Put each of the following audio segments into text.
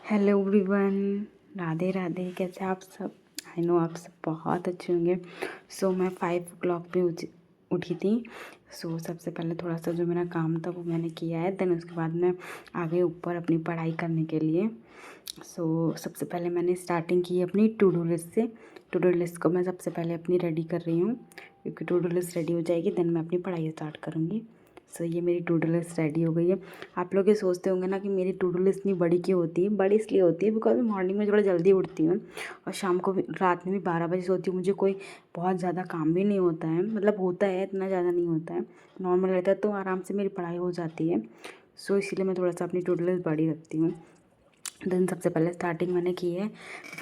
Hello everyone, Radhe Radhe. कैसे आप सब? आई नो आप सब बहुत अच्छे होंगे। मैं 5 o'clock पे उठी थी। सबसे पहले थोड़ा सा जो मेरा काम था वो मैंने किया है। देन उसके बाद मैं आ गई ऊपर अपनी पढ़ाई करने के लिए। सबसे पहले मैंने स्टार्टिंग की अपनी टू डू लिस्ट से। टू डू लिस्ट को मैं सबसे पहले अपनी रेडी कर रही हूँ, क्योंकि टू डू लिस्ट रेडी हो जाएगी देन मैं अपनी पढ़ाई स्टार्ट करूँगी। ये मेरी टू डू लिस्ट रेडी हो गई है। आप लोग ये सोचते होंगे ना कि मेरी टू डू लिस्ट इतनी बड़ी क्यों होती है? बड़ी इसलिए होती है बिकॉज मैं मॉर्निंग में थोड़ा जल्दी उठती हूँ और शाम को भी, रात में भी 12 बजे सोती हूँ। मुझे कोई बहुत ज़्यादा काम भी नहीं होता है, मतलब होता है, इतना ज़्यादा नहीं होता है, नॉर्मल रहता है, तो आराम से मेरी पढ़ाई हो जाती है। इसीलिए मैं थोड़ा सा अपनी टू डू लिस्ट बड़ी रखती हूँ। देन सबसे पहले स्टार्टिंग मैंने की है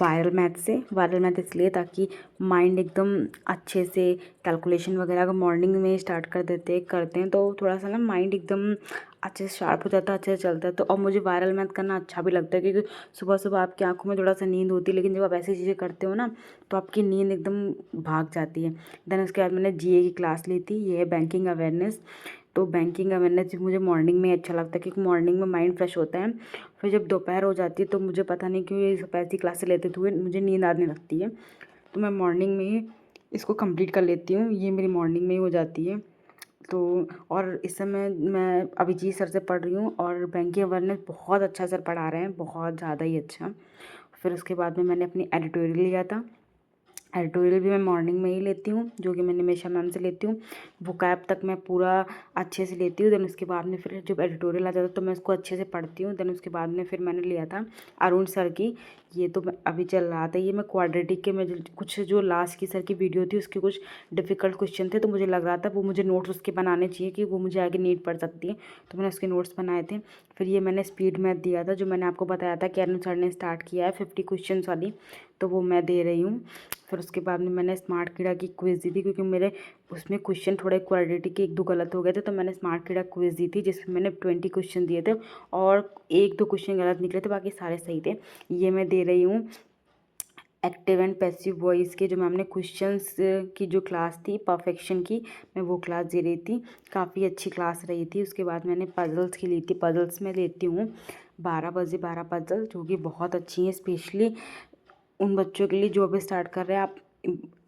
वायरल मैथ से। वायरल मैथ इसलिए ताकि माइंड एकदम अच्छे से कैलकुलेशन वगैरह अगर मॉर्निंग में स्टार्ट करते हैं तो थोड़ा सा ना माइंड एकदम अच्छे से शार्प हो जाता है, अच्छे से चलता है। तो और मुझे वायरल मैथ करना अच्छा भी लगता है, क्योंकि सुबह सुबह आपकी आंखों में थोड़ा सा नींद होती है, लेकिन जब आप ऐसी चीज़ें करते हो ना तो आपकी नींद एकदम भाग जाती है। देन उसके बाद मैंने जीए की क्लास ली थी, ये है बैंकिंग अवेयरनेस। तो बैंकिंग अवेयरनेस मुझे मॉर्निंग में अच्छा लगता है, क्योंकि मॉर्निंग में माइंड फ्रेश होता है। फिर जब दोपहर हो जाती है तो मुझे पता नहीं क्यों ये सब ऐसी क्लासें लेते हुए मुझे नींद आने लगती है, तो मैं मॉर्निंग में ही इसको कंप्लीट कर लेती हूँ। ये मेरी मॉर्निंग में ही हो जाती है। तो और इस समय मैं अभिजीत सर से पढ़ रही हूँ और बैंकिंग अवेयरनेस बहुत अच्छा सर पढ़ा रहे हैं, बहुत ज़्यादा ही अच्छा। फिर उसके बाद में मैंने अपनी एडिटोरियल लिया था। एडिटोरियल भी मैं मॉर्निंग में ही लेती हूँ, जो कि मैं निमेशा मैम से लेती हूँ। वोकैब तक मैं पूरा अच्छे से लेती हूँ। देन उसके बाद में फिर जब एडिटोरियल आ जाता है तो मैं उसको अच्छे से पढ़ती हूँ। देन उसके बाद में फिर मैंने लिया था अरुण सर की। ये तो अभी चल रहा था, ये मैं क्वाड्रेटिक के में कुछ जो लास्ट की सर की वीडियो थी उसके कुछ डिफ़िकल्ट क्वेश्चन थे, तो मुझे लग रहा था वो मुझे नोट्स उसके बनाने चाहिए कि वो मुझे आगे नीड पड़ सकती है, तो मैंने उसके नोट्स बनाए थे। फिर ये मैंने स्पीड मैथ दिया था, जो मैंने आपको बताया था कि अरुण सर ने स्टार्ट किया है 50 क्वेश्चन वाली, तो वो मैं दे रही हूँ। फिर उसके बाद में मैंने स्मार्ट कीड़ा की क्विज़ दी थी, क्योंकि मेरे उसमें क्वेश्चन थोड़े क्वाड्रेटिक के 1-2 गलत हो गए थे, तो मैंने स्मार्ट कीड़ा क्विज़ दी थी जिसमें मैंने 20 क्वेश्चन दिए थे और 1-2 क्वेश्चन गलत निकले थे, बाकी सारे सही थे। ये मैं दे रही हूँ एक्टिव एंड पैसिव वॉइस के, जो मैम ने क्वेश्चंस की जो क्लास थी परफेक्शन की, मैं वो क्लास दे रही थी। काफ़ी अच्छी क्लास रही थी। उसके बाद मैंने पजल्स की ली थी। पजल्स में लेती हूँ 12 बजे 12 पजल, जो कि बहुत अच्छी हैं, स्पेशली उन बच्चों के लिए जो अभी स्टार्ट कर रहे हैं। आप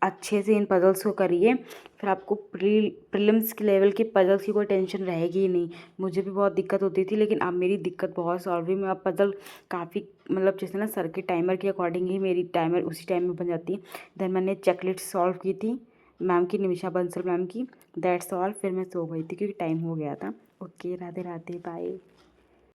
अच्छे से इन पजल्स को करिए, फिर आपको प्रीलिम्स के लेवल के पजल्स की कोई टेंशन रहेगी ही नहीं। मुझे भी बहुत दिक्कत होती थी, लेकिन अब मेरी दिक्कत बहुत सॉल्व हुई। मैं अब पजल काफ़ी, मतलब जैसे ना सर के टाइमर के अकॉर्डिंग ही मेरी टाइमर उसी टाइम में बन जाती है। देन मैंने चेकलिस्ट सॉल्व की थी मैम की, निमिषा बंसल मैम की। That's all. फिर मैं सो गई थी क्योंकि टाइम हो गया था। Okay, Radhe Radhe, bye.